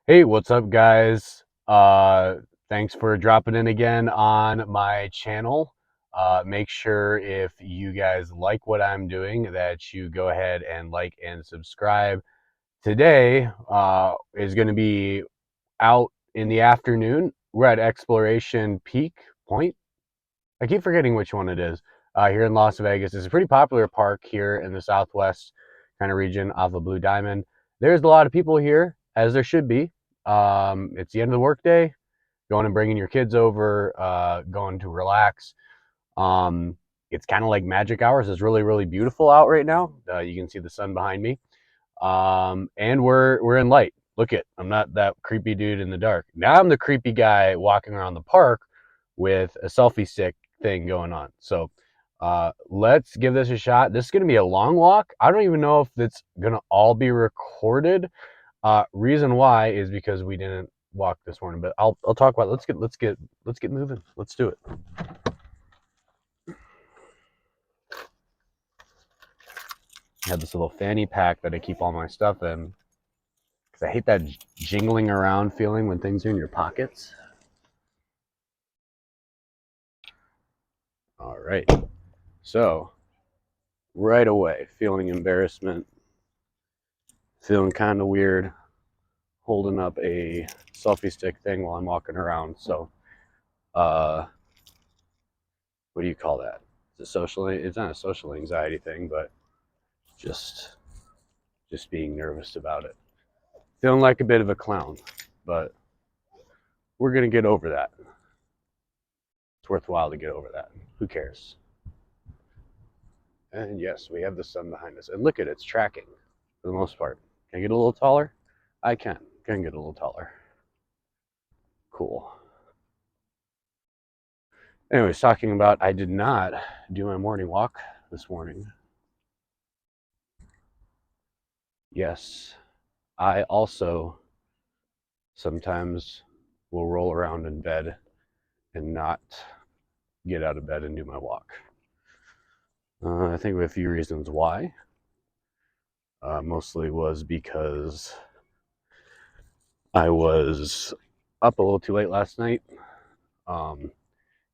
Hey, what's up, guys? Thanks for dropping in again on my channel. Make sure if you guys like what I'm doing that you go ahead and like and subscribe. Today is going to be out in the afternoon. We're at Exploration Peak Point. I keep forgetting which one it is. Here in Las Vegas. It's a pretty popular park here in the Southwest kind of region off of Blue Diamond. There's a lot of people here, as there should be. It's the end of the workday, going and bringing your kids over, going to relax. It's kind of like magic hours. It's really, really beautiful out right now. You can see the sun behind me. And we're in light. Look it, I'm not that creepy dude in the dark. Now I'm the creepy guy walking around the park with a selfie stick thing going on. So let's give this a shot. This is going to be a long walk. I don't even know if it's going to all be recorded. Reason why is because we didn't walk this morning, but I'll talk about it. Let's get moving. Let's do it. I have this little fanny pack that I keep all my stuff in because I hate that jingling around feeling when things are in your pockets. All right. So right away, feeling embarrassment, feeling kind of weird, holding up a selfie stick thing while I'm walking around. So, what do you call that? It's a social. It's not a social anxiety thing, but just just being nervous about it. Feeling like a bit of a clown, but we're gonna get over that. It's worthwhile to get over that. Who cares? And yes, we have the sun behind us. And look at it, it's tracking for the most part. Can I get a little taller? I can. Can get a little taller. Cool. Anyways, talking about I did not do my morning walk this morning. Yes, I also sometimes will roll around in bed and not get out of bed and do my walk. I think we have a few reasons why. Mostly was because I was up a little too late last night,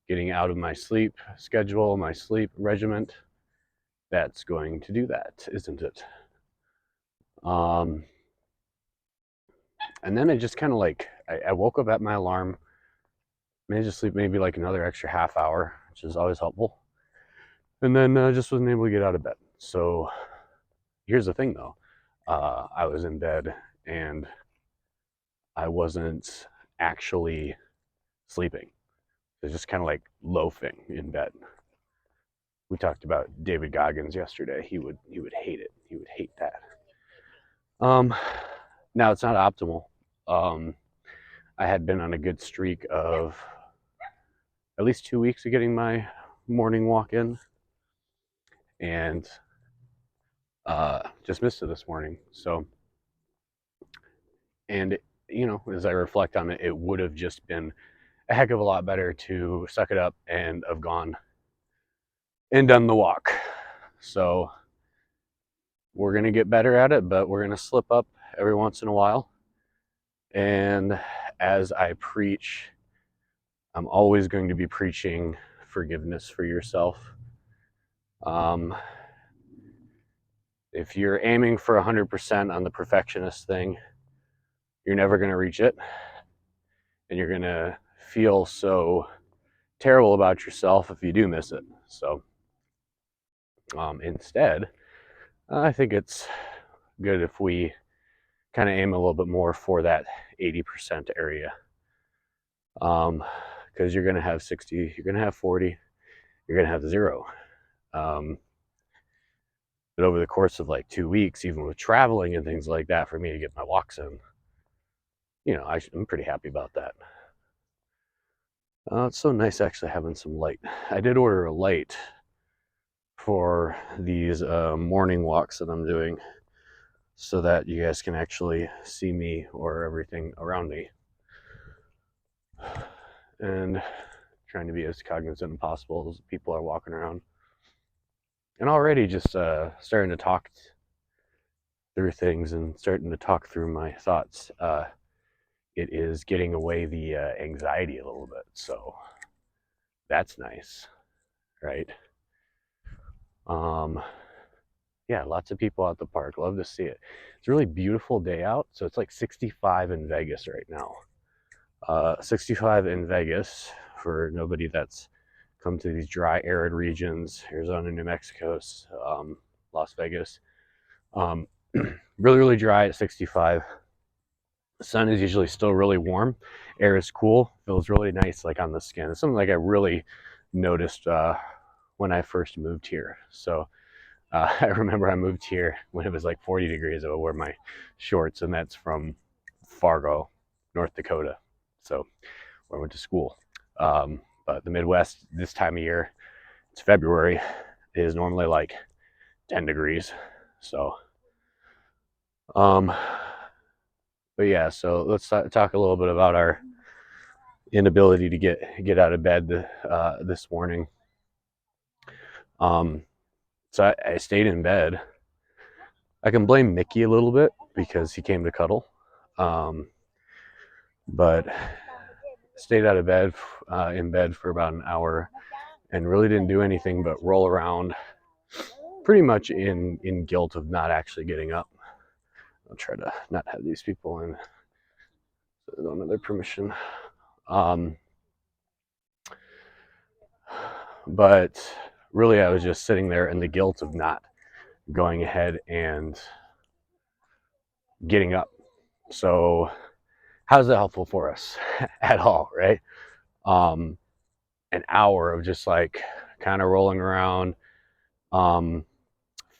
getting out of my sleep schedule, my sleep regiment. That's going to do that, isn't it? And then I just kind of like, I woke up at my alarm, managed to sleep maybe like another extra half hour, which is always helpful. And then just wasn't able to get out of bed. So here's the thing though, I was in bed and I wasn't actually sleeping. It was just kind of like loafing in bed. We talked about David Goggins yesterday. He would hate it. He would hate that. Um, Now it's not optimal. Um, I had been on a good streak of at least 2 weeks of getting my morning walk in, and just missed it this morning. So, and as I reflect on it, it would have just been a heck of a lot better to suck it up and have gone and done the walk. So we're gonna get better at it, but we're gonna slip up every once in a while. And as I preach, I'm always going to be preaching forgiveness for yourself. Um, if you're aiming for 100% on the perfectionist thing, you're never going to reach it. And you're going to feel so terrible about yourself if you do miss it. So instead, I think it's good if we kind of aim a little bit more for that 80% area. Because you're going to have 60, you're going to have 40, you're going to have 0. But over the course of like 2 weeks, even with traveling and things like that, for me to get my walks in, I'm pretty happy about that. It's so nice actually having some light. I did order a light for these morning walks that I'm doing so that you guys can actually see me or everything around me. And trying to be as cognizant as possible as people are walking around. And already just starting to talk through things and starting to talk through my thoughts. it is getting away the anxiety a little bit. So that's nice, right? Um, yeah, lots of people at the park. Love to see it. It's a really beautiful day out. So it's like 65 in Vegas right now. 65 in Vegas for nobody that's come to these dry, arid regions, Arizona, New Mexico, Las Vegas. Um, really, really dry at 65. The sun is usually still really warm. Air is cool. Feels really nice, like on the skin. It's something like I really noticed when I first moved here. So I remember I moved here when it was like 40 degrees. I would wear my shorts, and that's from Fargo, North Dakota. So where I went to school. But the Midwest this time of year, it's February, is normally like 10 degrees. So, um, but yeah, so let's talk a little bit about our inability to get out of bed this morning. Um, so I stayed in bed. I can blame Mickey a little bit because he came to cuddle, but stayed out of bed in bed for about an hour and really didn't do anything but roll around, pretty much in guilt of not actually getting up. I'll try to not have these people in, so they don't have their permission. Um, but really, I was just sitting there in the guilt of not going ahead and getting up. So, how's that helpful for us at all, right? Um, an hour of just like kind of rolling around, um,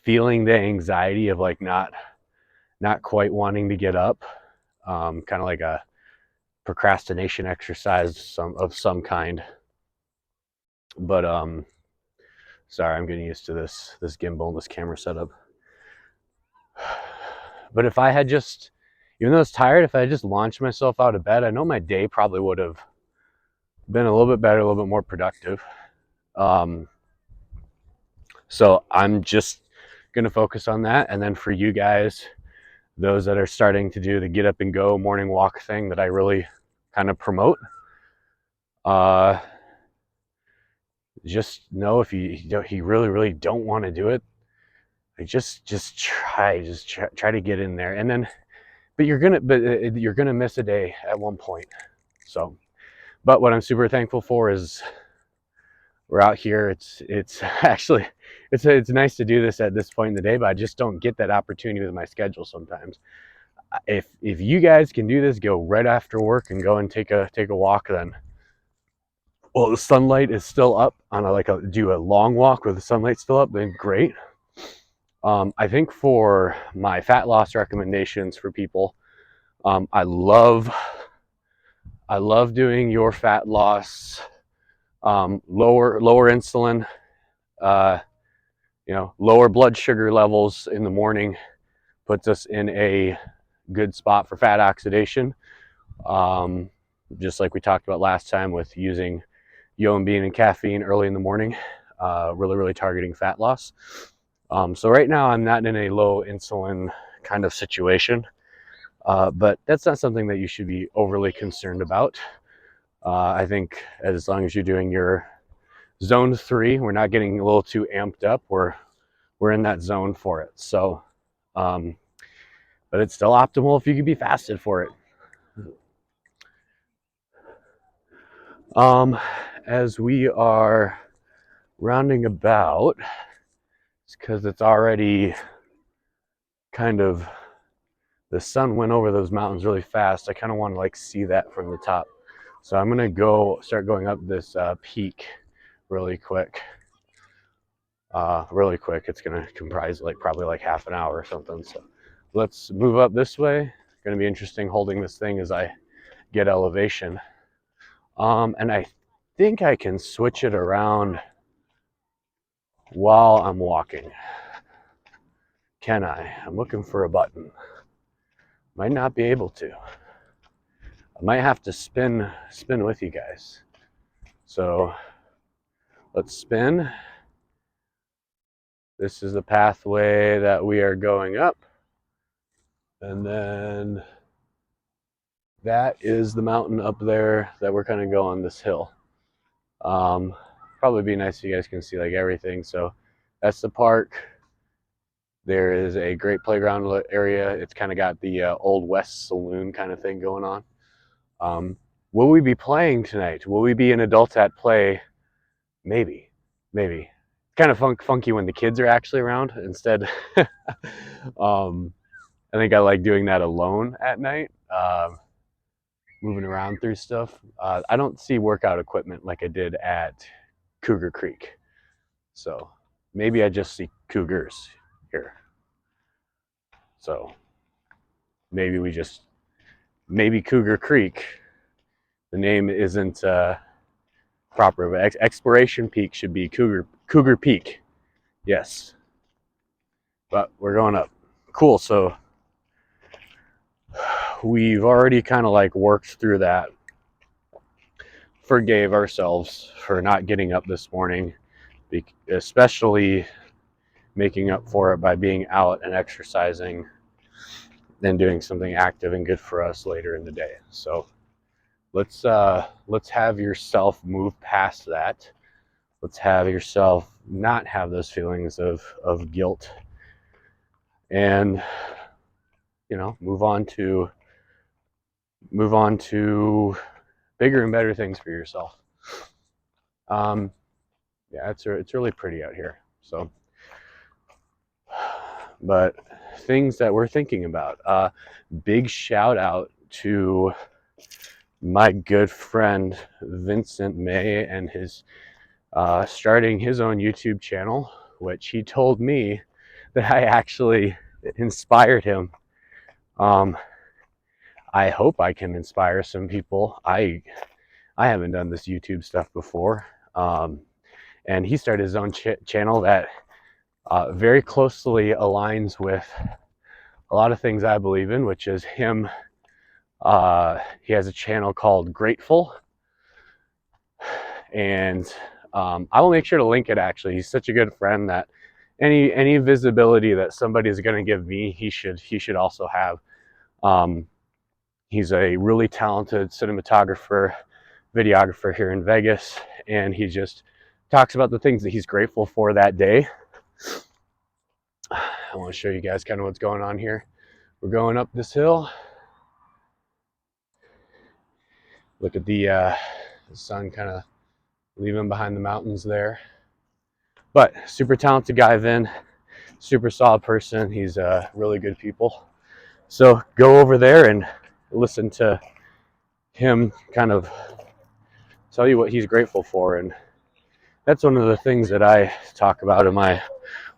feeling the anxiety of like not quite wanting to get up, kind of like a procrastination exercise of some kind. But sorry, I'm getting used to this gimbal and this camera setup. But if I had just, even though I was tired, if I had just launched myself out of bed, I know my day probably would have been a little bit better, a little bit more productive. Um, so I'm just going to focus on that. And then for you guys, those that are starting to do the get up and go morning walk thing that I really kind of promote, just know if you really don't want to do it, like just try to get in there. And then but you're gonna miss a day at one point. So, but what I'm super thankful for is we're out here. It's actually it's nice to do this at this point in the day, but I just don't get that opportunity with my schedule sometimes. If you guys can do this, go right after work and go and take a walk, then well, the sunlight is still up on do a long walk where the sunlight's still up, then great. I think for my fat loss recommendations for people, I love doing your fat loss, lower insulin, uh, lower blood sugar levels in the morning puts us in a good spot for fat oxidation. Just like we talked about last time with using yoambine and caffeine early in the morning, really targeting fat loss. So right now I'm not in a low insulin kind of situation, but that's not something that you should be overly concerned about. I think as long as you're doing your zone 3, we're not getting a little too amped up. We're in that zone for it. So, but it's still optimal if you can be fasted for it. As we are rounding about, it's because it's already kind of, the sun went over those mountains really fast. I kind of want to like see that from the top. So I'm gonna start going up this peak really quick. Really quick. It's gonna comprise like probably like half an hour or something. So let's move up this way. Gonna be interesting holding this thing as I get elevation. And I think I can switch it around while I'm walking. Can I? I'm looking for a button. Might not be able to. I might have to spin with you guys. So let's spin. This is the pathway that we are going up. And then that is the mountain up there that we're kind of going this hill. Probably be nice if you guys can see like everything. So that's the park. There is a great playground area. It's kind of got the Old West Saloon kind of thing going on. Um, will we be playing tonight? Will we be an adults at play? Maybe, maybe. Kind of funky when the kids are actually around instead. I think I like doing that alone at night, moving around through stuff. I don't see workout equipment like I did at Cougar Creek. So maybe I just see cougars here. So maybe Cougar Creek, the name isn't proper, but Exploration Peak should be Cougar Peak. Yes. But we're going up. Cool. So we've already kind of like worked through that. Forgave ourselves for not getting up this morning, especially making up for it by being out and exercising and doing something active and good for us later in the day. So let's have yourself move past that. Let's have yourself not have those feelings of guilt, and move on to bigger and better things for yourself. Yeah, it's really pretty out here. So, but things that we're thinking about. Big shout out to my good friend Vincent May and his starting his own YouTube channel, which he told me that I actually inspired him. I hope I can inspire some people. I haven't done this YouTube stuff before, and he started his own channel that very closely aligns with a lot of things I believe in, which is him. He has a channel called Grateful, and I will make sure to link it. Actually, he's such a good friend that any visibility that somebody is going to give me, he should also have. He's a really talented cinematographer, videographer here in Vegas, and he just talks about the things that he's grateful for that day. I want to show you guys kind of what's going on here. We're going up this hill. Look at the sun kind of leaving behind the mountains there. But super talented guy, Vin. Super solid person. He's really good people. So go over there and listen to him kind of tell you what he's grateful for. And that's one of the things that I talk about in my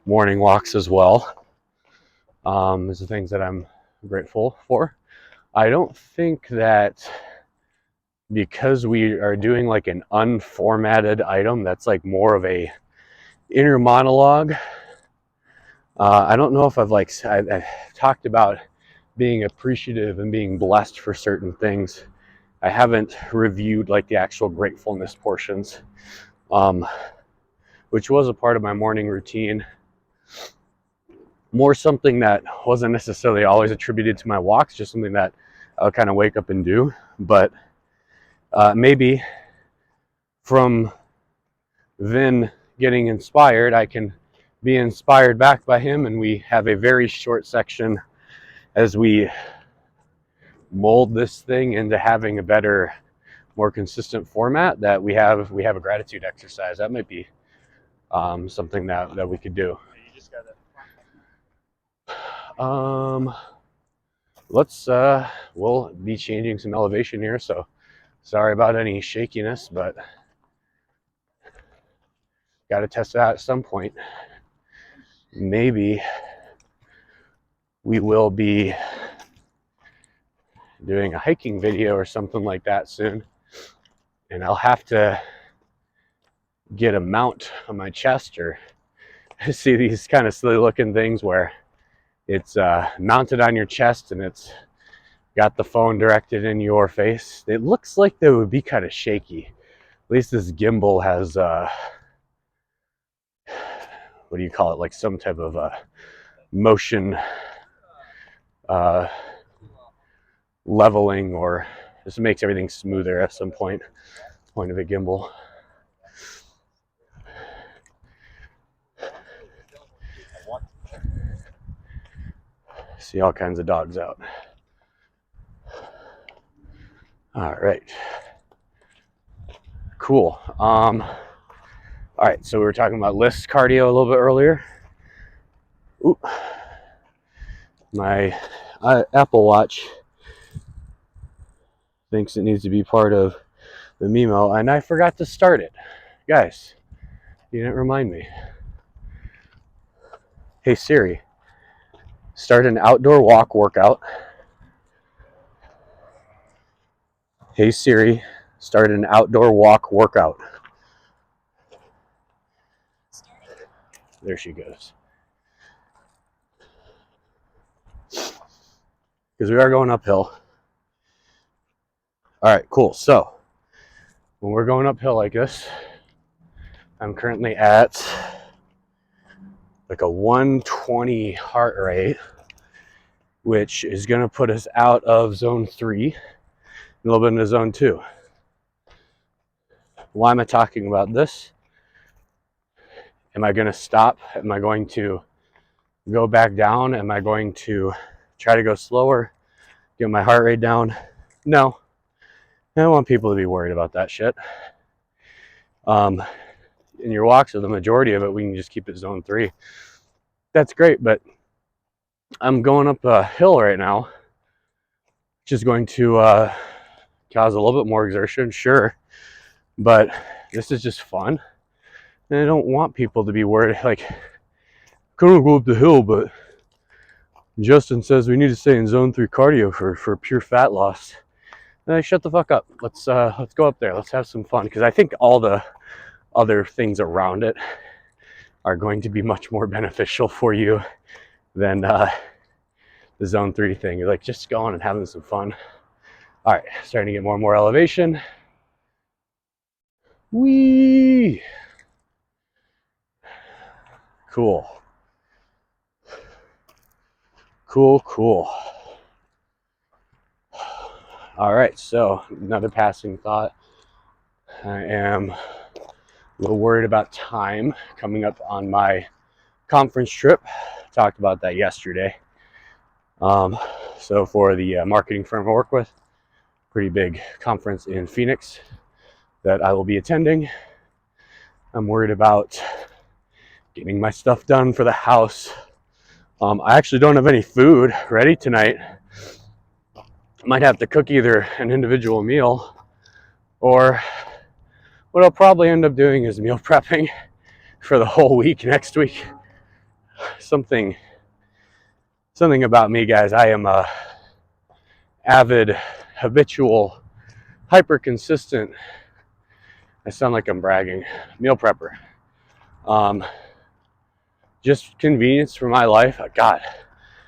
morning walks as well. Is the things that I'm grateful for. I don't think that because we are doing like an unformatted item, that's like more of a inner monologue. I don't know if I've talked about being appreciative and being blessed for certain things. I haven't reviewed like the actual gratefulness portions, which was a part of my morning routine. More something that wasn't necessarily always attributed to my walks, just something that I'll kind of wake up and do. But maybe from Vin getting inspired, I can be inspired back by him, and we have a very short section as we mold this thing into having a better, more consistent format, that we have a gratitude exercise. That might be something that we could do. We'll be changing some elevation here, so sorry about any shakiness, but got to test it out at some point. Maybe we will be doing a hiking video or something like that soon, and I'll have to get a mount on my chest or see these kind of silly looking things where it's mounted on your chest and it's got the phone directed in your face. It looks like they would be kind of shaky. At least this gimbal has what do you call it, like some type of motion leveling, or just makes everything smoother at some point of a gimbal. See all kinds of dogs out. All right. Cool. All right, so we were talking about list cardio a little bit earlier. Ooh. My Apple Watch thinks it needs to be part of the Mimo, and I forgot to start it. Guys, you didn't remind me. Hey Siri, start an outdoor walk workout. Hey Siri, start an outdoor walk workout. There she goes. Because we are going uphill. All right, cool. So when we're going uphill like this, I'm currently at like a 120 heart rate, which is going to put us out of zone 3, a little bit into zone 2. Why am I talking about this? Am I going to stop? Am I going to go back down? Am I going to try to go slower, get my heart rate down? No. I don't want people to be worried about that shit. In your walks, so the majority of it, we can just keep it zone 3. That's great, but I'm going up a hill right now, which is going to cause a little bit more exertion, sure, but this is just fun, and I don't want people to be worried, like, couldn't go up the hill, but Justin says we need to stay in zone 3 cardio for pure fat loss. Shut the fuck up. Let's go up there. Let's have some fun, because I think all the other things around it are going to be much more beneficial for you than the zone 3 thing. You're like just going and having some fun. All right, starting to get more and more elevation. Whee! Cool. Cool. All right, so another passing thought. I am a little worried about time coming up on my conference trip. Talked about that yesterday. So for the marketing firm I work with, pretty big conference in Phoenix that I will be attending. I'm worried about getting my stuff done for the house. I actually don't have any food ready tonight. Might have to cook either an individual meal, or what I'll probably end up doing is meal prepping for the whole week next week. Something about me, guys. I am a avid, habitual, hyper consistent, I sound like I'm bragging, meal prepper. Just convenience for my life. God,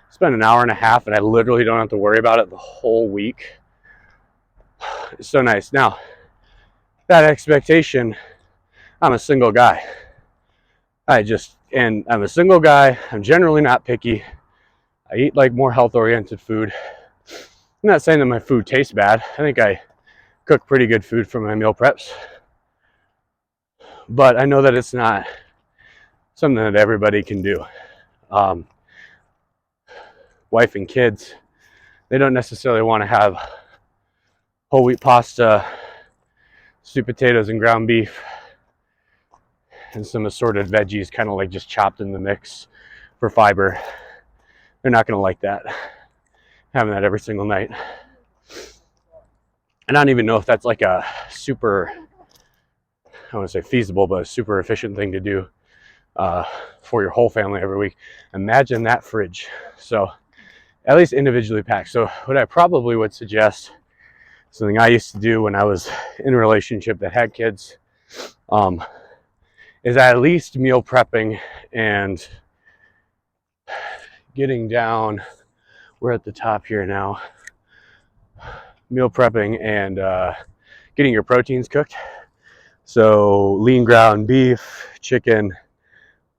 spend an hour and a half and I literally don't have to worry about it the whole week. It's so nice. Now, that expectation, I'm a single guy. And I'm a single guy. I'm generally not picky. I eat like more health-oriented food. I'm not saying that my food tastes bad. I think I cook pretty good food for my meal preps. But I know that it's not something that everybody can do. Wife and kids, they don't necessarily want to have whole wheat pasta, sweet potatoes and ground beef, and some assorted veggies kind of like just chopped in the mix for fiber. They're not going to like that, having that every single night. And I don't even know if that's like a super, I want to say feasible, but a super efficient thing to do for your whole family every week. Imagine that fridge. So at least individually packed. So what I probably would suggest, something I used to do when I was in a relationship that had kids, is at least meal prepping and getting down, we're at the top here now, meal prepping and getting your proteins cooked. So lean ground beef, chicken,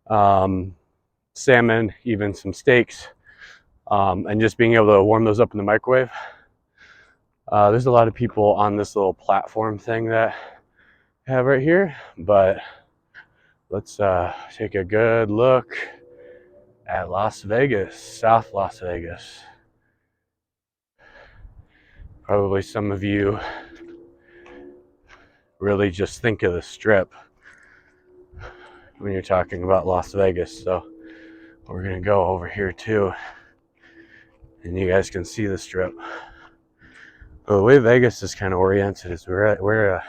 salmon, even some steaks, and just being able to warm those up in the microwave. There's a lot of people on this little platform thing that I have right here, but let's take a good look at Las Vegas, South Las Vegas. Probably some of you really just think of the Strip when you're talking about Las Vegas, so we're gonna go over here too, and you guys can see the Strip. Well, the way Vegas is kind of oriented is we're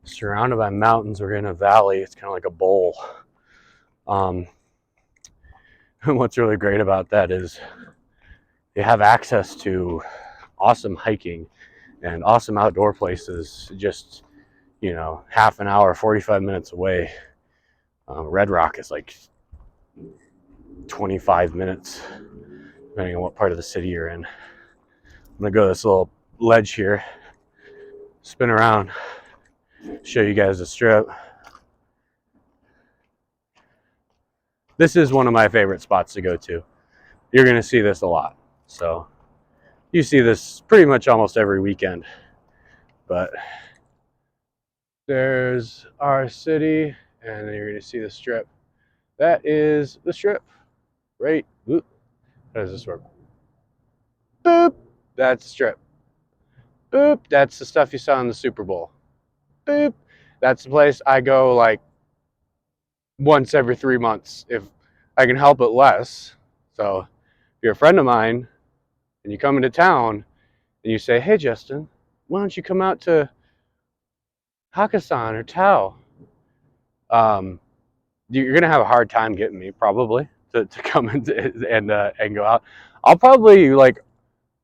surrounded by mountains. We're in a valley. It's kind of like a bowl. What's really great about that is you have access to awesome hiking and awesome outdoor places just, you know, half an hour, 45 minutes away. Red Rock is like 25 minutes, depending on what part of the city you're in. I'm gonna go to this little ledge here, spin around, show you guys the Strip. This is one of my favorite spots to go to. You're gonna see this a lot. So you see this pretty much almost every weekend. But there's our city, and then you're gonna see the Strip. That is the Strip. Right. Oop. How does this work? Boop. That's the Strip. Boop. That's the stuff you saw in the Super Bowl. Boop. That's the place I go like once every 3 months if I can help it less. So if you're a friend of mine and you come into town and you say, "Hey Justin, why don't you come out to Hakkasan or Tao?" You're gonna have a hard time getting me probably to come and go out. I'll probably like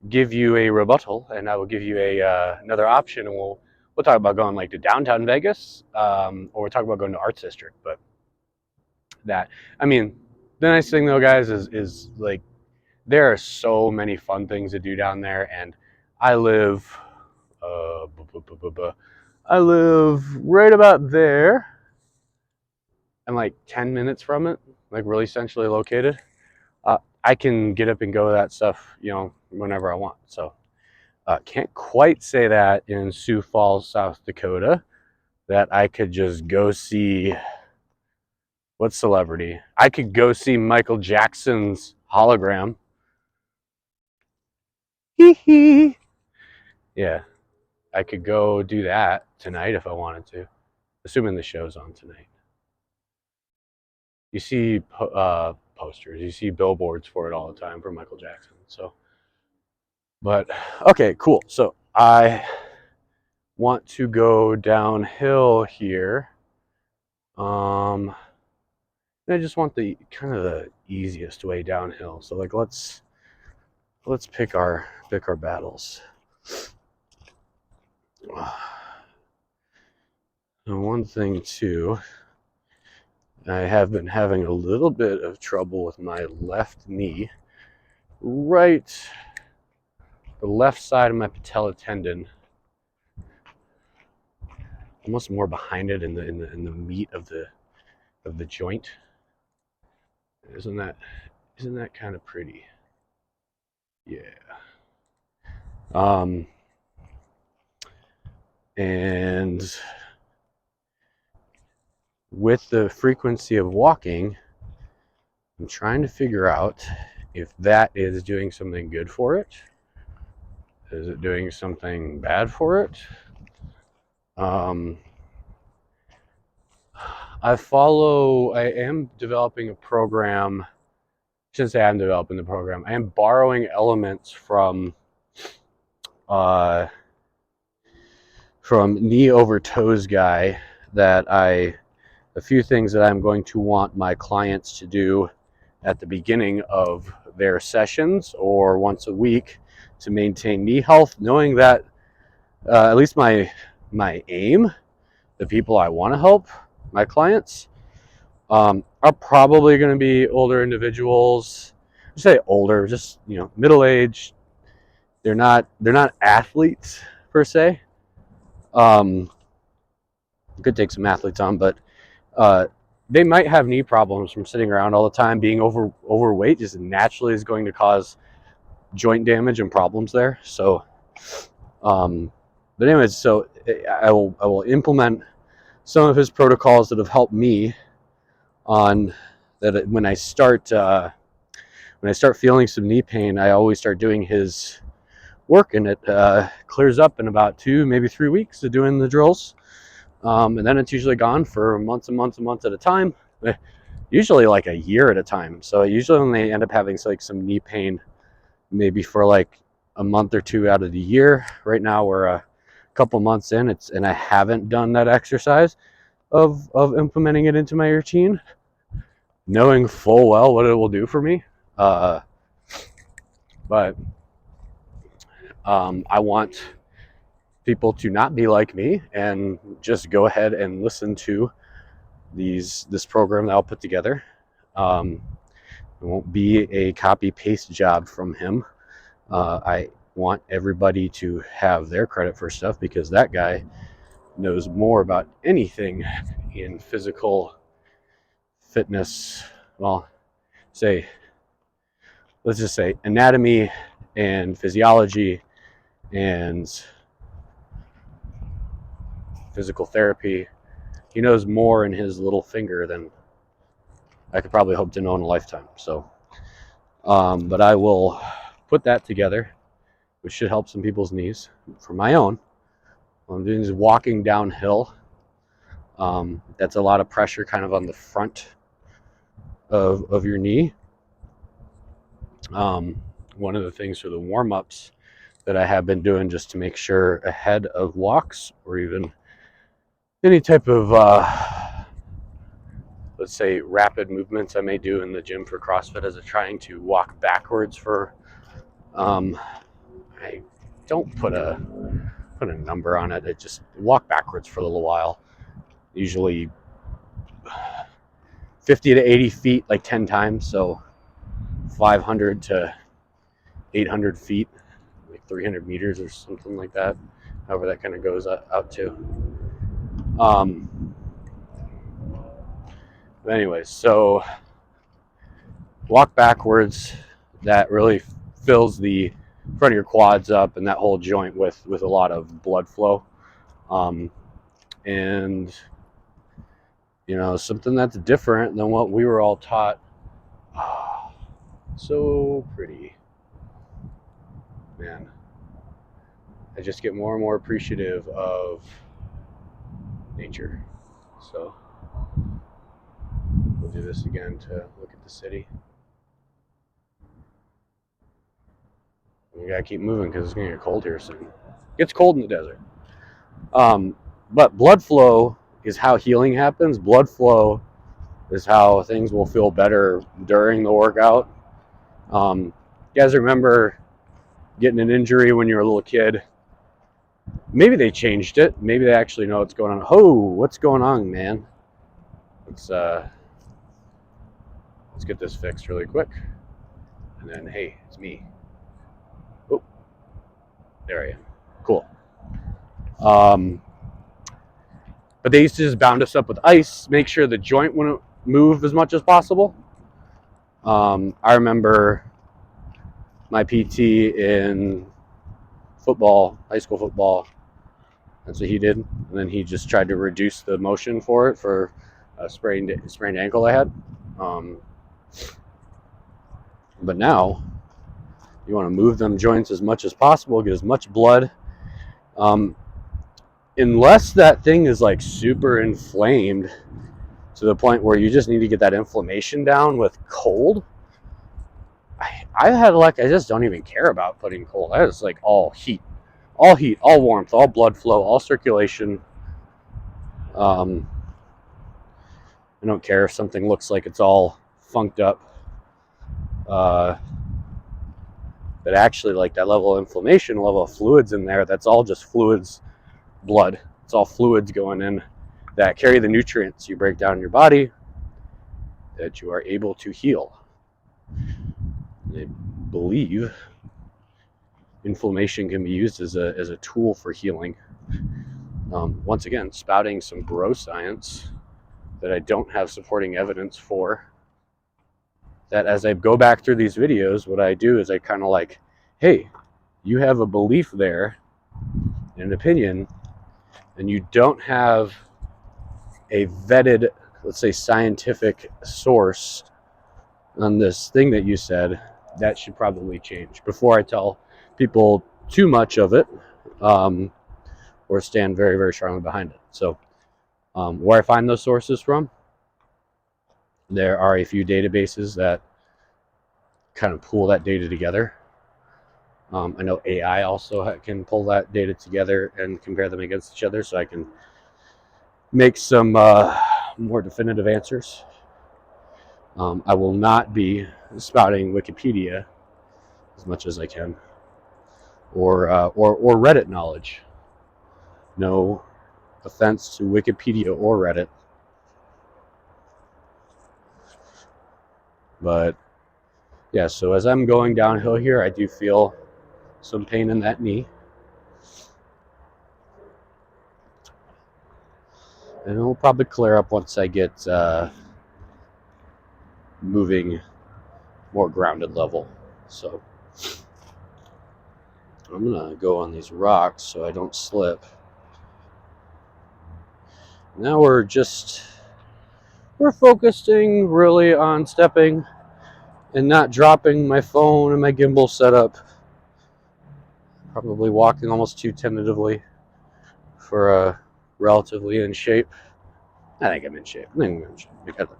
give you a rebuttal, and I will give you a another option, and we'll talk about going like to downtown Vegas, or we'll talk about going to Arts District. But that, I mean, the nice thing though, guys, is like there are so many fun things to do down there, and I live, I live right about there. I'm like 10 minutes from it, like really centrally located. I can get up and go to that stuff, you know, whenever I want. So can't quite say that in Sioux Falls, South Dakota, that I could just go see what celebrity. I could go see Michael Jackson's hologram. Hee hee. Yeah, I could go do that tonight if I wanted to, assuming the show's on tonight. You see posters, you see billboards for it all the time for Michael Jackson. So, but okay, cool. So I want to go downhill here. I just want the kind of the easiest way downhill. So like let's pick our battles. And one thing too, I have been having a little bit of trouble with my left knee. Right, the left side of my patella tendon, almost more behind it in the meat of the joint. Isn't that kind of pretty? Yeah. And with the frequency of walking, I'm trying to figure out if that is doing something good for it. Is it doing something bad for it? I am developing a program. Since I am developing the program, I am borrowing elements from knee over toes guy a few things that I'm going to want my clients to do at the beginning of their sessions or once a week to maintain knee health, knowing that at least my aim, the people I want to help, my clients, are probably going to be older individuals. I say older, just, you know, middle-aged. They're not athletes per se. Could take some athletes on, but they might have knee problems from sitting around all the time. Being overweight just naturally is going to cause joint damage and problems there. So But anyways, so I will implement some of his protocols that have helped me on that. When I start feeling some knee pain, I always start doing his work, and it clears up in about 2, maybe 3 weeks of doing the drills. And then it's usually gone for months and months and months at a time, usually like a year at a time. So I usually only end up having like some knee pain maybe for like a month or 2 out of the year. Right now we're a couple months in, and I haven't done that exercise of implementing it into my routine, knowing full well what it will do for me. But I want people to not be like me and just go ahead and listen to this program that I'll put together. It won't be a copy paste job from him. I want everybody to have their credit for stuff, because that guy knows more about anything in physical fitness. Well, let's just say anatomy and physiology and physical therapy. He knows more in his little finger than I could probably hope to know in a lifetime. So, but I will put that together, which should help some people's knees. For my own, what I'm doing is walking downhill. That's a lot of pressure kind of on the front of your knee. One of the things for the warm-ups that I have been doing just to make sure ahead of walks, or even any type of let's say rapid movements I may do in the gym for CrossFit, as a trying to walk backwards for I don't put a number on it. I just walk backwards for a little while, usually 50 to 80 feet, like 10 times. So 500 to 800 feet, like 300 meters or something like that, however that kind of goes out to. But anyways, so walk backwards. That really fills the front of your quads up and that whole joint with a lot of blood flow. And you know, something that's different than what we were all taught. Oh, so pretty, man. I just get more and more appreciative of nature. So we'll do this again to look at the city. We gotta keep moving because it's gonna get cold here soon. It gets cold in the desert. But blood flow is how healing happens. Blood flow is how things will feel better during the workout. You guys remember getting an injury when you were a little kid? Maybe they changed it. Maybe they actually know what's going on. Oh, what's going on, man? Let's get this fixed really quick. And then, hey, it's me. Oh, there I am. Cool. But they used to just bound us up with ice, make sure the joint wouldn't move as much as possible. I remember my PT in football, high school football. That's what he did. And then he just tried to reduce the motion for it for a sprained ankle I had. But now you want to move them joints as much as possible, get as much blood. Unless that thing is like super inflamed to the point where you just need to get that inflammation down with cold. I've had luck. I just don't even care about putting cold. I just like all heat, all warmth, all blood flow, all circulation. I don't care if something looks like it's all funked up. But actually, like that level of inflammation, level of fluids in there, that's all just fluids, blood. It's all fluids going in that carry the nutrients you break down in your body that you are able to heal. I believe inflammation can be used as a tool for healing. Once again, spouting some bro science that I don't have supporting evidence for. That as I go back through these videos, what I do is I kind of like, hey, you have a belief there an opinion, and you don't have a vetted, let's say, scientific source on this thing that you said, that should probably change before I tell people too much of it, or stand very, very strongly behind it. So where I find those sources from, there are a few databases that kind of pull that data together. I know AI also can pull that data together and compare them against each other, so I can make some more definitive answers. I will not be spouting Wikipedia as much as I can, or Reddit knowledge. No offense to Wikipedia or Reddit, but yeah. So as I'm going downhill here, I do feel some pain in that knee, and it'll probably clear up once I get moving more grounded level. So I'm gonna go on these rocks so I don't slip. Now we're focusing really on stepping and not dropping my phone and my gimbal setup. Probably walking almost too tentatively for a relatively in shape. I think I'm in shape. We got a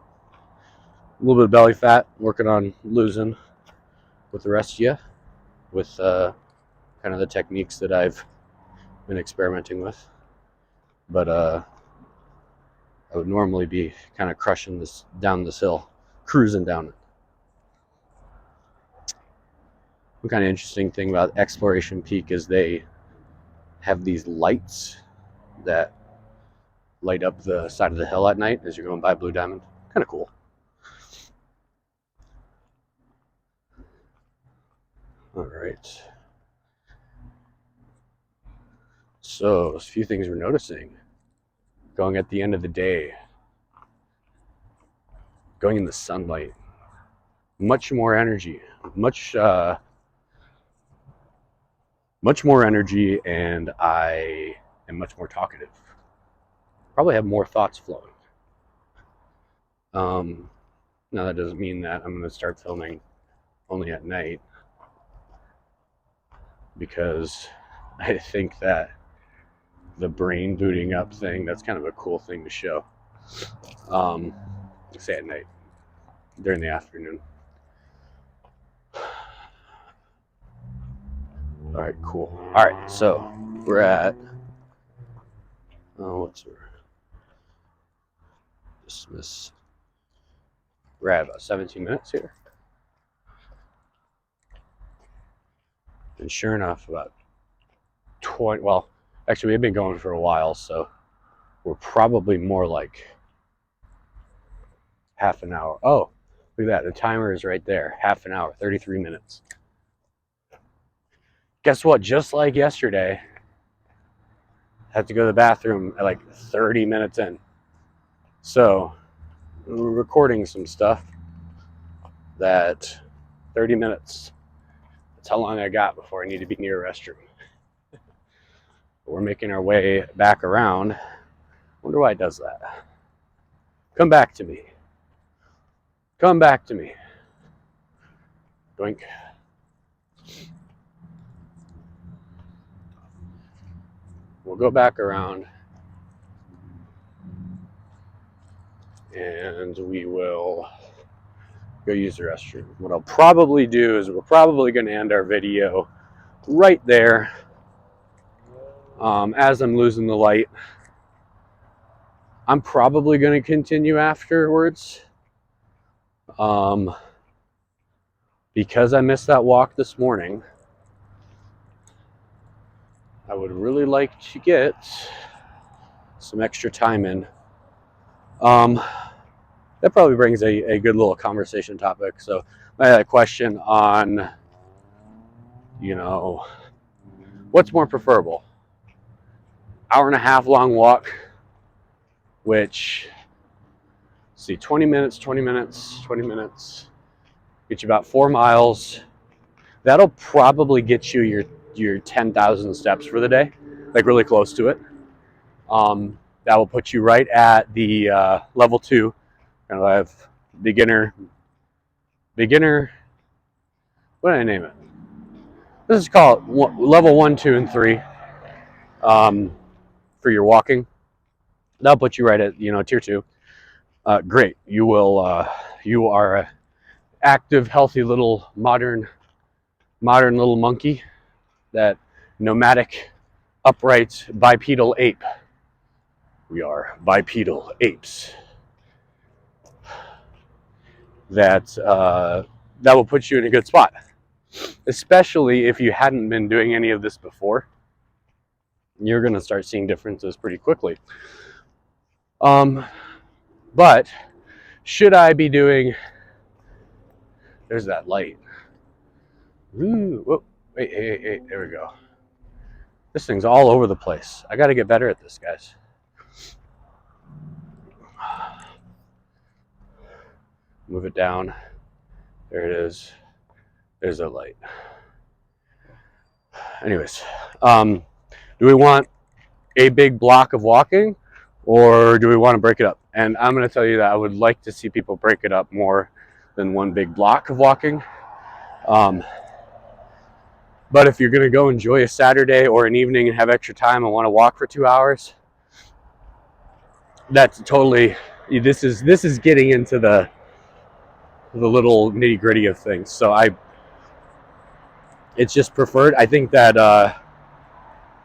little bit of belly fat, working on losing with the rest of you, with kind of the techniques that I've been experimenting with. But I would normally be kind of crushing this down this hill, cruising down it. One kind of interesting thing about Exploration Peak is they have these lights that light up the side of the hill at night as you're going by Blue Diamond. Kind of cool. All right. So, a few things we're noticing. Going at the end of the day, going in the sunlight, much more energy, much more energy, and I am much more talkative. Probably have more thoughts flowing. Now that doesn't mean that I'm going to start filming only at night, because I think that the brain booting up thing, that's kind of a cool thing to show. Say at night, during the afternoon. All right, cool. All right, so we're at, what's our dismiss? We're at about 17 minutes here. And sure enough, about 20, well, actually we've been going for a while, so we're probably more like half an hour. Oh, look at that, the timer is right there. Half an hour, 33 minutes. Guess what? Just like yesterday, I had to go to the bathroom at like 30 minutes in. So we're recording some stuff that 30 minutes. That's how long I got before I need to be near a restroom. We're making our way back around. Wonder why it does that. Come back to me. Come back to me. Doink. We'll go back around and we will go use the restroom. What I'll probably do is we're probably going to end our video right there, as I'm losing the light. I'm probably going to continue afterwards, because I missed that walk this morning. I would really like to get some extra time in. That probably brings a good little conversation topic. So I had a question on, what's more preferable? Hour and a half long walk, which, see, 20 minutes, get you about 4 miles. That'll probably get you your 10,000 steps for the day. like really close to it. That will put you right at the level 2. And I have beginner. What did I name it? This is called level 1, 2, and 3 for your walking. That'll put you right at tier 2. Great. You will. You are a active, healthy little modern little monkey. That nomadic, upright, bipedal ape. We are bipedal apes. That will put you in a good spot, especially if you hadn't been doing any of this before. You're going to start seeing differences pretty quickly. But should I be doing? There's that light. Ooh, whoa, wait, hey, there we go. This thing's all over the place. I got to get better at this, guys. Move it down. There it is. There's that light. Anyways, do we want a big block of walking, or do we want to break it up? And I'm going to tell you that I would like to see people break it up more than one big block of walking. But if you're going to go enjoy a Saturday or an evening and have extra time and want to walk for 2 hours, that's totally. This is getting into the little nitty gritty of things. So it's just preferred. I think that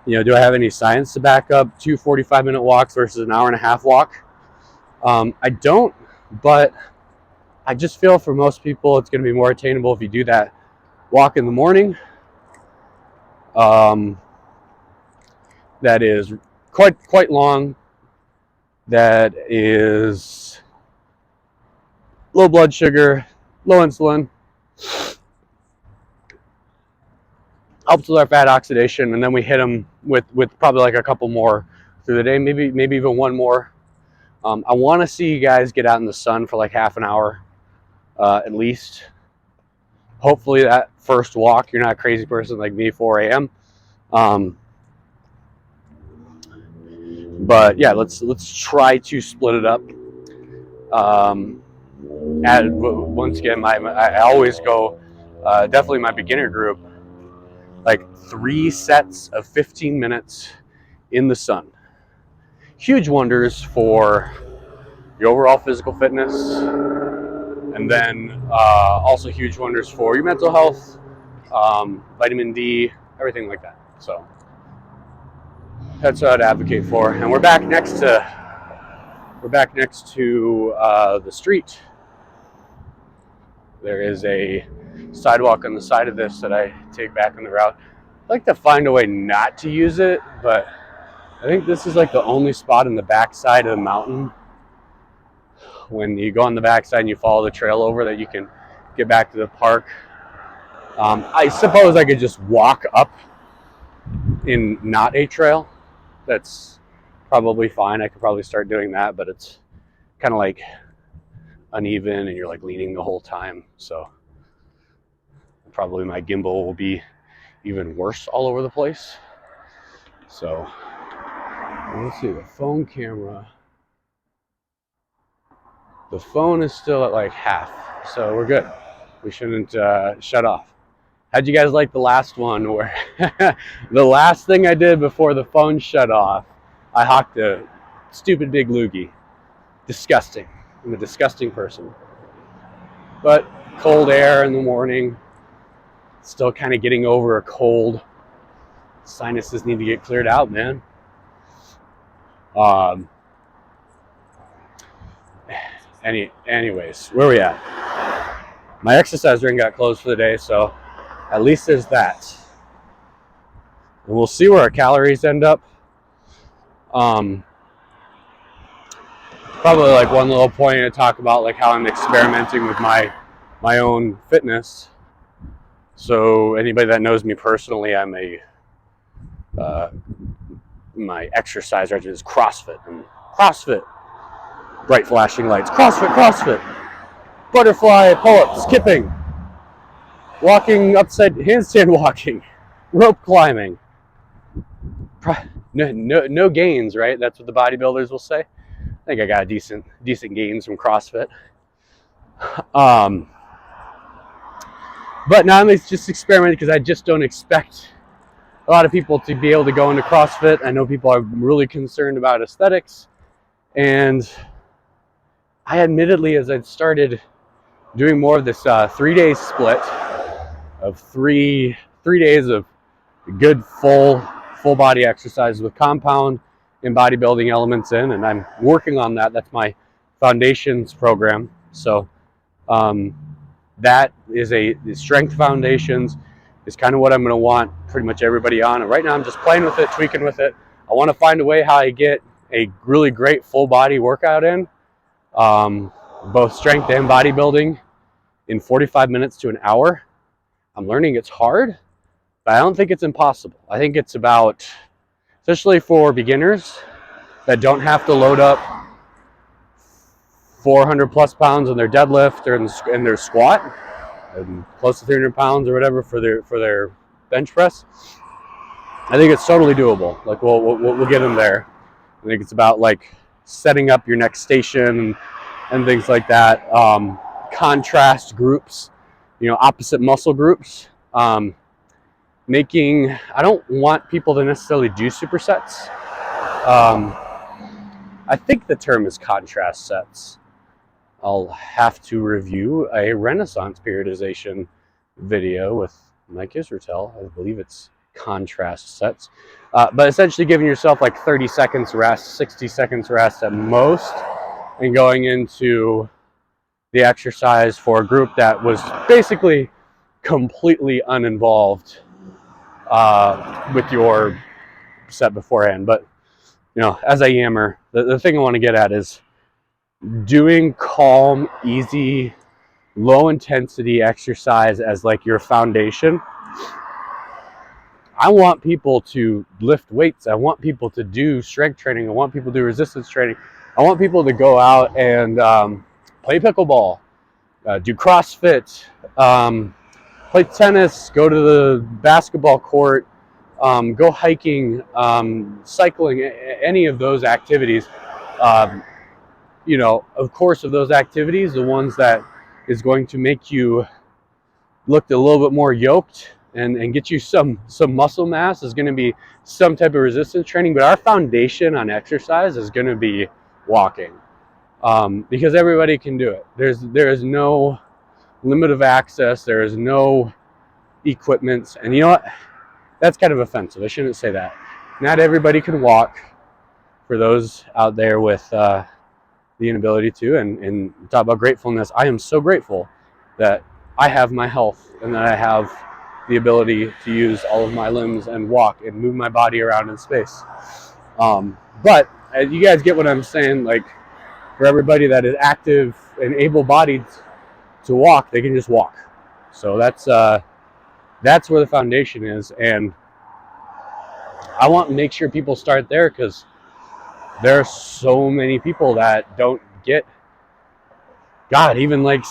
do I have any science to back up 2 45-minute walks versus an hour and a half walk? I don't, but I just feel for most people it's going to be more attainable if you do that walk in the morning. That is quite long. That is low blood sugar, low insulin, helps with our fat oxidation, and then we hit them with probably like a couple more through the day, maybe even one more. I want to see you guys get out in the sun for like half an hour at least. Hopefully that first walk, you're not a crazy person like me, 4 a.m. But yeah, let's try to split it up. Once again, I always go, definitely my beginner group, like 3 sets of 15 minutes in the sun. Huge wonders for your overall physical fitness, and then also huge wonders for your mental health, vitamin D, everything like that. So that's what I'd advocate for. And we're back next to the street. There is a sidewalk on the side of this that I take back on the route. I'd like to find a way not to use it, but I think this is like the only spot in the backside of the mountain. When you go on the backside and you follow the trail over, that you can get back to the park. I suppose I could just walk up in not a trail. That's probably fine. I could probably start doing that, but it's kind of like uneven and you're like leaning the whole time. So probably my gimbal will be even worse all over the place. So let's see, the phone camera. The phone is still at like half, so we're good. We shouldn't shut off. How'd you guys like the last one where the last thing I did before the phone shut off, I hawked a stupid big loogie. Disgusting. I'm a disgusting person. But cold air in the morning, still kind of getting over a cold. Sinuses need to get cleared out, man. Anyways, where are we at? My exercise ring got closed for the day, so at least there's that. And we'll see where our calories end up. Probably like one little point to talk about like how I'm experimenting with my own fitness. So anybody that knows me personally, I'm my exercise regimen is CrossFit. And CrossFit, bright flashing lights. CrossFit. Butterfly pull-ups, skipping, walking upside, handstand walking, rope climbing, no gains, right? That's what the bodybuilders will say. I think I got decent gains from CrossFit. But now I'm just experimenting because I just don't expect a lot of people to be able to go into CrossFit. I know people are really concerned about aesthetics, and I admittedly, as I started doing more of this 3-day split of three days of good full body exercise with compound and bodybuilding elements in, and I'm working on that. That's my foundations program. So that is the strength foundations is kind of what I'm going to want pretty much everybody on. And right now I'm just playing with it, tweaking with it. I want to find a way how I get a really great full body workout in, both strength and bodybuilding, in 45 minutes to an hour. I'm learning it's hard, but I don't think it's impossible. I think it's about, especially for beginners that don't have to load up 400 plus pounds in their deadlift or in their squat, and close to 300 pounds or whatever for their bench press. I think it's totally doable. Like we'll get them there. I think it's about like setting up your next station and things like that. Contrast groups, opposite muscle groups. I don't want people to necessarily do supersets. I think the term is contrast sets. I'll have to review a Renaissance periodization video with Mike Israetel. I believe it's contrast sets. But essentially giving yourself like 30 seconds rest, 60 seconds rest at most, and going into the exercise for a group that was basically completely uninvolved with your set beforehand. But, as I yammer, the thing I want to get at is doing calm, easy, low intensity exercise as like your foundation. I want people to lift weights. I want people to do strength training. I want people to do resistance training. I want people to go out and play pickleball, do CrossFit, play tennis, go to the basketball court, go hiking, cycling, any of those activities. Of course, of those activities, the ones that is going to make you look a little bit more yoked and get you some muscle mass is going to be some type of resistance training. But our foundation on exercise is going to be walking, because everybody can do it. There is no limit of access. There is no equipment. And you know what? That's kind of offensive. I shouldn't say that. Not everybody can walk. For those out there with the inability to, and talk about gratefulness, I am so grateful that I have my health and that I have the ability to use all of my limbs and walk and move my body around in space. But you guys get what I'm saying. Like, for everybody that is active and able-bodied to walk, they can just walk. So that's where the foundation is, and I want to make sure people start there, because there are so many people that don't get, God, even like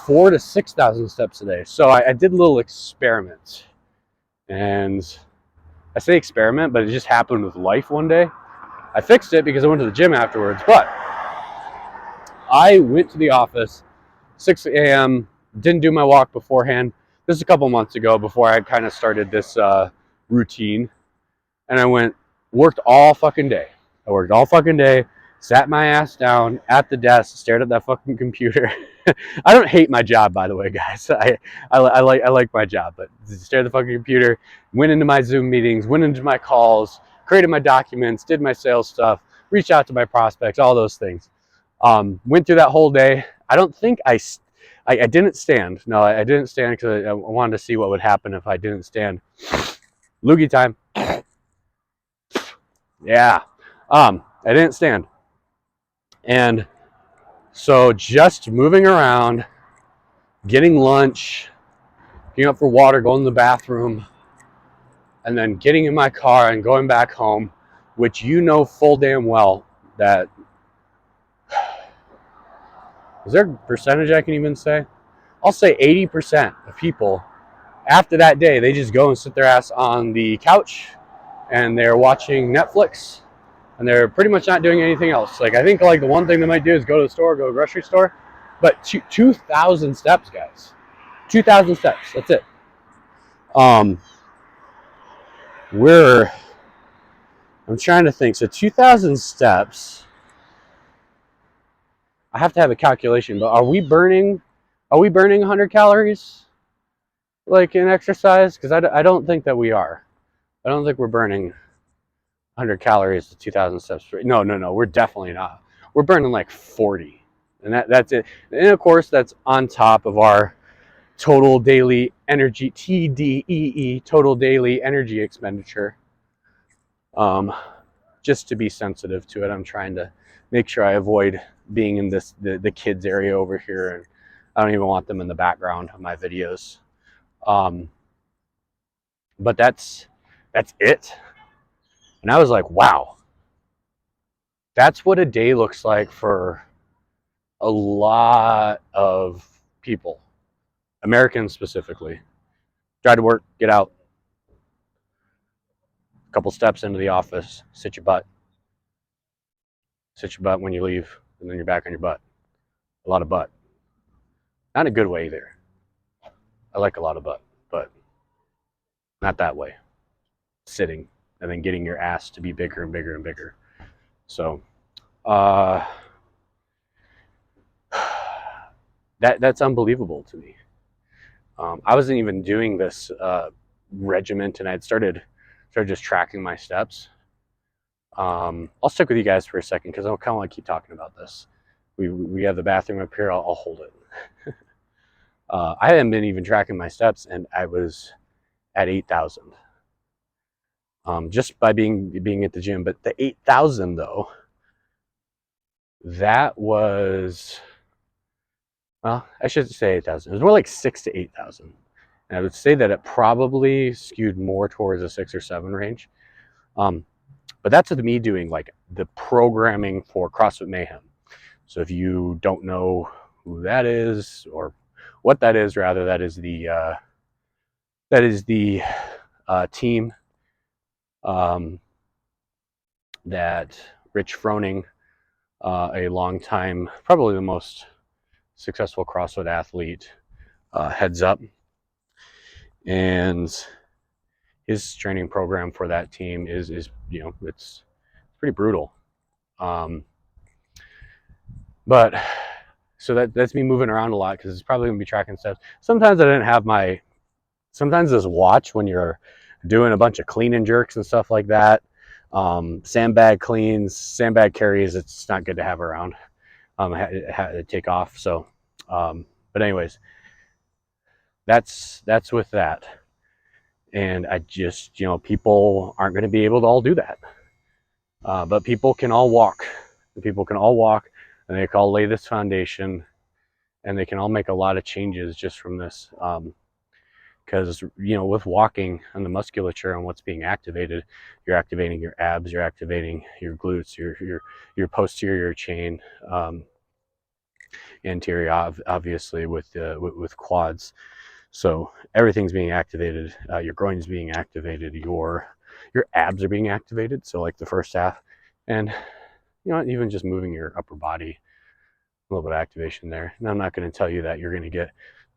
4,000 to 6,000 steps a day. So I did a little experiment, and I say experiment, but it just happened with life one day. I fixed it because I went to the gym afterwards, but I went to the office 6 a.m., didn't do my walk beforehand. This is a couple months ago, before I kind of started this routine, and I worked all fucking day. I worked all fucking day, sat my ass down at the desk, stared at that fucking computer. I don't hate my job, by the way, guys. I like my job, but stared at the fucking computer, went into my Zoom meetings, went into my calls, created my documents, did my sales stuff, reached out to my prospects, all those things. Went through that whole day. I don't think I didn't stand. No, I didn't stand because I wanted to see what would happen if I didn't stand. Loogie time. Yeah. I didn't stand. And so just moving around, getting lunch, getting up for water, going to the bathroom, and then getting in my car and going back home, which full damn well that, is there a percentage I can even say? I'll say 80% of people after that day, they just go and sit their ass on the couch and they're watching Netflix, and they're pretty much not doing anything else. Like, I think like the one thing they might do is go to the store, go to the grocery store, but 2,000 steps, guys. 2,000 steps. That's it. Um, we're I'm trying to think. So 2,000 steps. I have to have a calculation, but are we burning 100 calories like in exercise? Because I don't think that we are. I don't think we're burning 100 calories to 2,000 steps. No. We're definitely not. We're burning like 40, and that's it. And of course, that's on top of our total daily energy (TDEE) total daily energy expenditure. Just to be sensitive to it, I'm trying to make sure I avoid being in the kids area over here, and I don't even want them in the background of my videos. But that's it. And I was like, wow, that's what a day looks like for a lot of people, Americans specifically. Drive to work, get out, a couple steps into the office, sit your butt when you leave, and then you're back on your butt. A lot of butt. Not in a good way either. I like a lot of butt, but not that way. Sitting and then getting your ass to be bigger and bigger and bigger. So that's unbelievable to me. I wasn't even doing this regiment, and I'd started just tracking my steps. I'll stick with you guys for a second because I kind of want to keep talking about this. We have the bathroom up here. I'll hold it. I hadn't been even tracking my steps, and I was at 8,000 just by being at the gym. But the 8,000 though, that was, well, I should say 8,000. It was more like 6,000 to 8,000. And I would say that it probably skewed more towards a 6 or 7 range. But that's with me doing like the programming for CrossFit Mayhem. So if you don't know who that is, or what that is, rather, that is the team that Rich Froning, a long time, probably the most successful CrossFit athlete, heads up. And his training program for that team is it's pretty brutal. But so that's me moving around a lot because it's probably gonna be tracking steps. Sometimes I didn't have sometimes this watch when you're doing a bunch of clean and jerks and stuff like that. Sandbag cleans, sandbag carries, it's not good to have around. It had to take off. So, but anyways, that's with that. And I just, people aren't going to be able to all do that. But people can all walk. People can all walk, and they can all lay this foundation, and they can all make a lot of changes just from this. Because with walking and the musculature and what's being activated, you're activating your abs, you're activating your glutes, your posterior chain, anterior, obviously with quads. So everything's being activated. Your groin's being activated. Your abs are being activated. So like the first half, and even just moving your upper body, a little bit of activation there. And I'm not going to tell you that you're going to get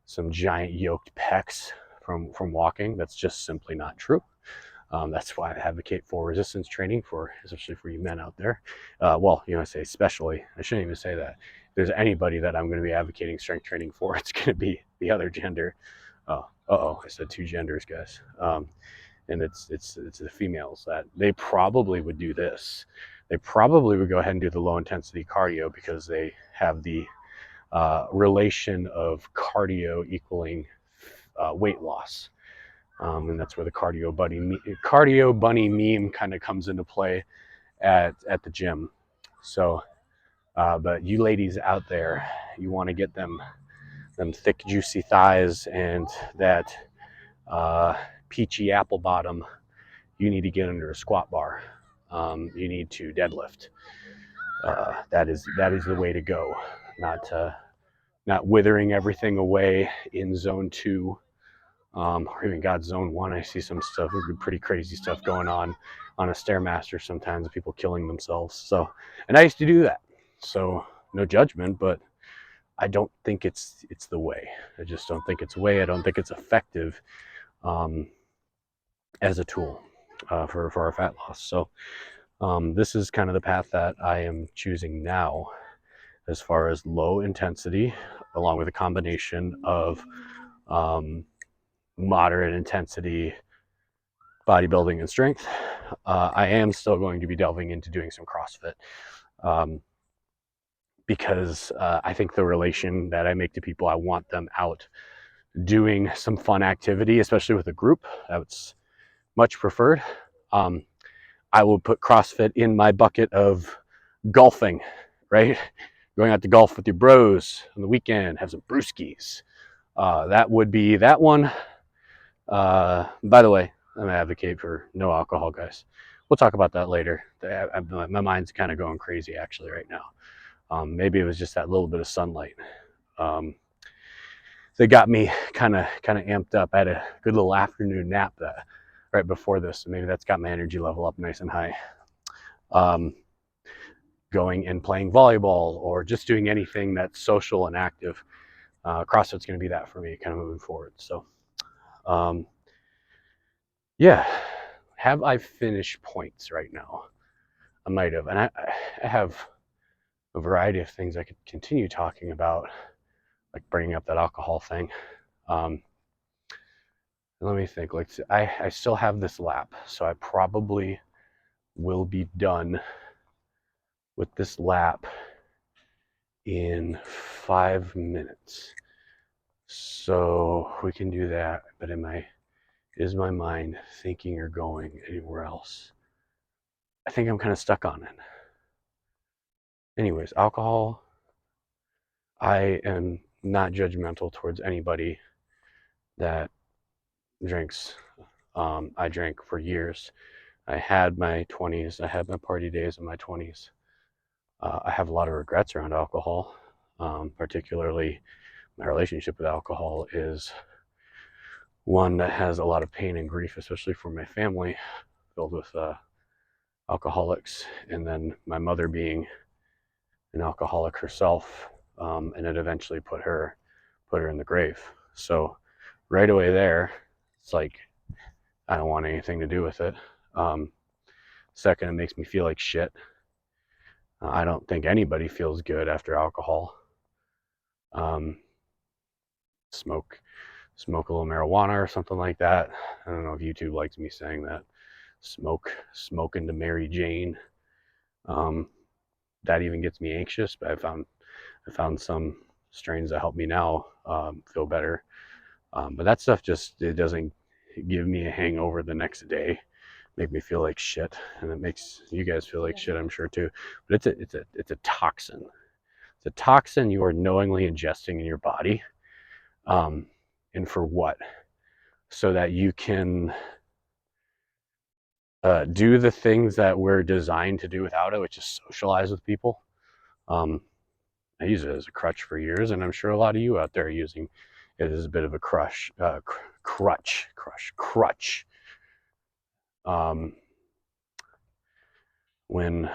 some giant yoked pecs from walking. That's just simply not true. That's why I advocate for resistance training, especially for you men out there. Well, I say especially. I shouldn't even say that. If there's anybody that I'm going to be advocating strength training for, it's going to be the other gender. I said two genders, guys. And it's the females that they probably would do this. They probably would go ahead and do the low intensity cardio because they have the relation of cardio equaling weight loss. And that's where the cardio bunny meme kind of comes into play at the gym. So, but you ladies out there, you want to get them thick, juicy thighs and that peachy apple bottom, you need to get under a squat bar. You need to deadlift. That is the way to go. Not withering everything away in zone 2. or even got Zone 1. I see some stuff, pretty crazy stuff going on a Stairmaster sometimes, people killing themselves. So, and I used to do that. So no judgment, but I don't think it's the way. I just don't think it's the way. I don't think it's effective as a tool for our fat loss. So this is kind of the path that I am choosing now, as far as low intensity, along with a combination of moderate intensity bodybuilding and strength. I am still going to be delving into doing some CrossFit because I think the relation that I make to people, I want them out doing some fun activity, especially with a group. That's much preferred. I will put CrossFit in my bucket of golfing, right? Going out to golf with your bros on the weekend, have some brewskis. That would be that one. By the way, I'm an advocate for no alcohol, guys. We'll talk about that later. My mind's kind of going crazy actually right now. Maybe it was just that little bit of sunlight that got me kind of amped up. I had a good little afternoon nap right before this, so maybe that's got my energy level up nice and high. Going and playing volleyball or just doing anything that's social and active. CrossFit's going to be that for me, kind of moving forward. So, yeah. Have I finished points right now? I might have. And I have a variety of things I could continue talking about, like bringing up that alcohol thing. Let me think. Like, I still have this lap, so I probably will be done with this lap in 5 minutes. So we can do that. But is my mind thinking or going anywhere else? I think I'm kind of stuck on it. Anyways, alcohol, I am not judgmental towards anybody that drinks. I drank for years. I had my 20s. I had my party days in my 20s. I have a lot of regrets around alcohol, particularly my relationship with alcohol is one that has a lot of pain and grief, especially for my family, filled with alcoholics, and then my mother being an alcoholic herself, and it eventually put her in the grave. So right away there, it's like I don't want anything to do with it. Second, it makes me feel like shit. I don't think anybody feels good after alcohol. Smoke a little marijuana or something like that. I don't know if YouTube likes me saying that. Smoking to Mary Jane. That even gets me anxious, but I found some strains that help me now feel better. But that stuff it doesn't give me a hangover the next day, make me feel like shit, and it makes you guys feel like shit, I'm sure too. But it's a toxin. It's a toxin you are knowingly ingesting in your body, and for what? So that you can do the things that we're designed to do without it, which is socialize with people. I use it as a crutch for years, and I'm sure a lot of you out there are using it as a bit of a crutch. When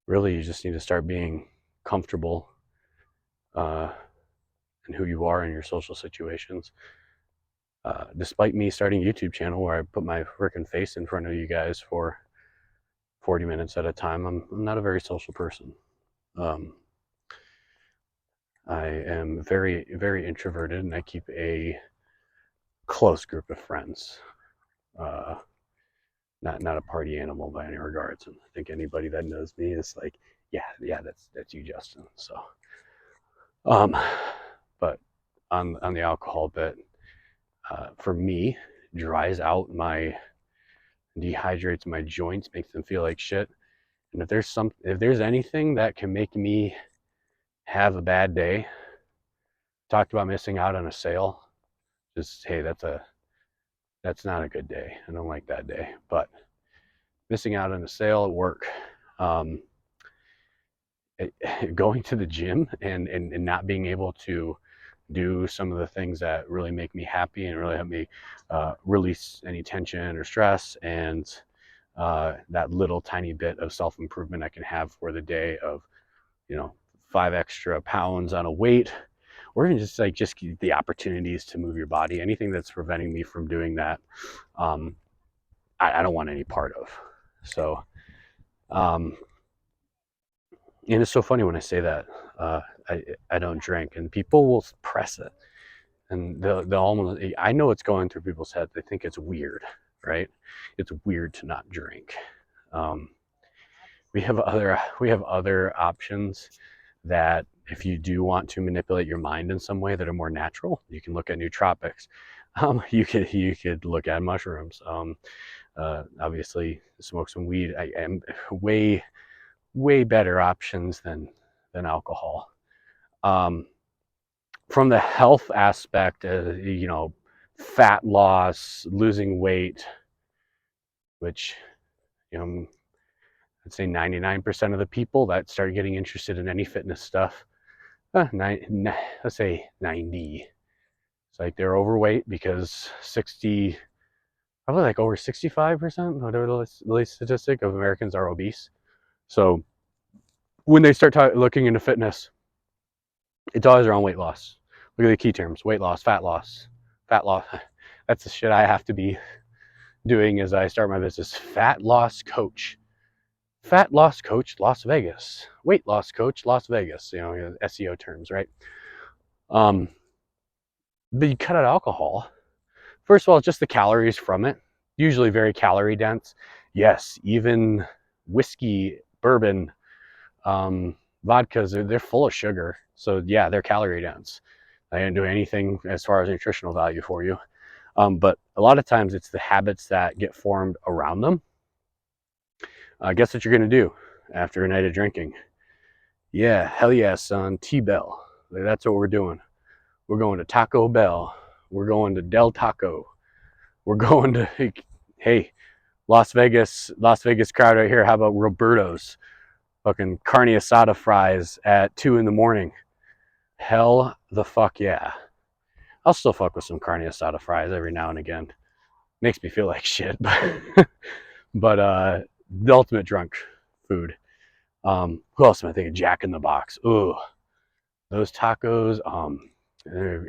really you just need to start being comfortable in who you are in your social situations. Despite me starting a YouTube channel where I put my freaking face in front of you guys for 40 minutes at a time, I'm not a very social person. I am very, very introverted, and I keep a close group of friends. Not a party animal by any regards. And I think anybody that knows me is like, yeah, that's you, Justin. So, but on the alcohol bit, for me, dehydrates my joints, makes them feel like shit. And if there's anything that can make me have a bad day, talked about missing out on a sale. Just, hey, that's not a good day. I don't like that day. But missing out on a sale at work, going to the gym and not being able to do some of the things that really make me happy and really help me release any tension or stress, and that little tiny bit of self-improvement I can have for the day of, 5 extra pounds on a weight, or even just the opportunities to move your body. Anything that's preventing me from doing that, um, I don't want any part of. So, um, and it's so funny when I say that. Uh, I don't drink, and people will press it, and they'll almost. I know it's going through people's heads. They think it's weird, right? It's weird to not drink. Um, we have other options that, if you do want to manipulate your mind in some way, that are more natural, you can look at nootropics. You could look at mushrooms. Obviously, smoke some weed. I am way better options than alcohol. Um, from the health aspect, fat loss, losing weight, which, I'd say 99% of the people that start getting interested in any fitness stuff, let's say 90. It's like they're overweight because 60, probably like over 65%, whatever the latest statistic of Americans are obese. So when they start looking into fitness, it's always around weight loss. Look at the key terms: weight loss, fat loss, fat loss. That's the shit I have to be doing as I start my business. Fat loss coach. Fat loss coach, Las Vegas. Weight loss coach, Las Vegas. SEO terms, right? But you cut out alcohol. First of all, just the calories from it, usually very calorie dense. Yes, even whiskey, bourbon, vodkas, they're full of sugar. So yeah, they're calorie dense. They didn't do anything as far as nutritional value for you. But a lot of times it's the habits that get formed around them. Guess what you're going to do after a night of drinking? Yeah, hell yeah, son. T-Bell. That's what we're doing. We're going to Taco Bell. We're going to Del Taco. We're going to, hey, Las Vegas crowd right here. How about Roberto's? Fucking carne asada fries at 2 in the morning. Hell the fuck yeah. I'll still fuck with some carne asada fries every now and again. Makes me feel like shit, but the ultimate drunk food. Who else am I thinking? Jack in the Box. Ooh, those tacos.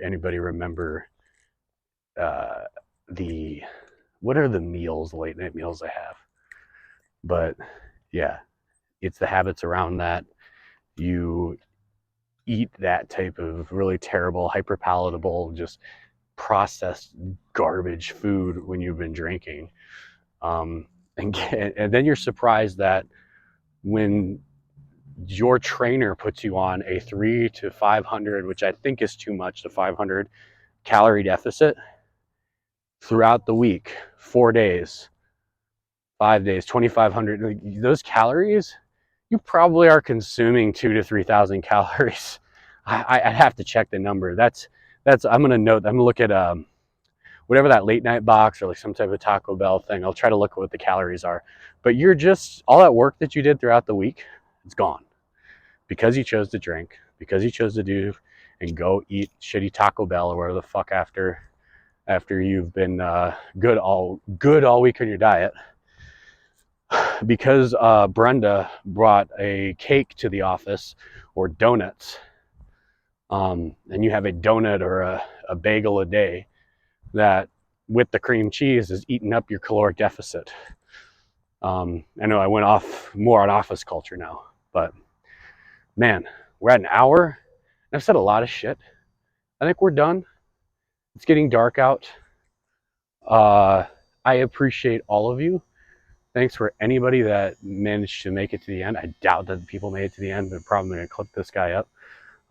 Anybody remember the what are the meals, late night meals I have? But yeah, it's the habits around that. You eat that type of really terrible, hyper palatable, just processed garbage food when you've been drinking, and then you're surprised that when your trainer puts you on a 3 to 500, which I think is too much, the 500 calorie deficit throughout the week, 4 days, 5 days, 2,500, those calories, you probably are consuming 2 to 3,000 calories. I'd have to check the number. That's I'm gonna look at whatever that late night box or like some type of Taco Bell thing. I'll try to look at what the calories are. But you're just, all that work that you did throughout the week, it's gone because you chose to drink, because you chose to do and go eat shitty Taco Bell or whatever the fuck after you've been good all week on your diet. Because Brenda brought a cake to the office, or donuts, and you have a donut or a bagel a day, that with the cream cheese is eating up your caloric deficit. I know I went off more on office culture now, but man, we're at an hour. I've said a lot of shit. I think we're done. It's getting dark out. I appreciate all of you. Thanks for anybody that managed to make it to the end. I doubt that people made it to the end. They're probably going to clip this guy up.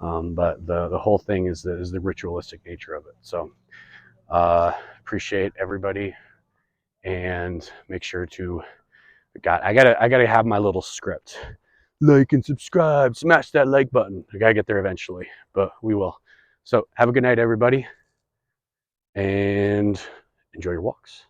But the whole thing is the ritualistic nature of it. So appreciate everybody, and make sure to I gotta have my little script. Like and subscribe, smash that like button. I gotta get there eventually, but we will. So have a good night, everybody, and enjoy your walks.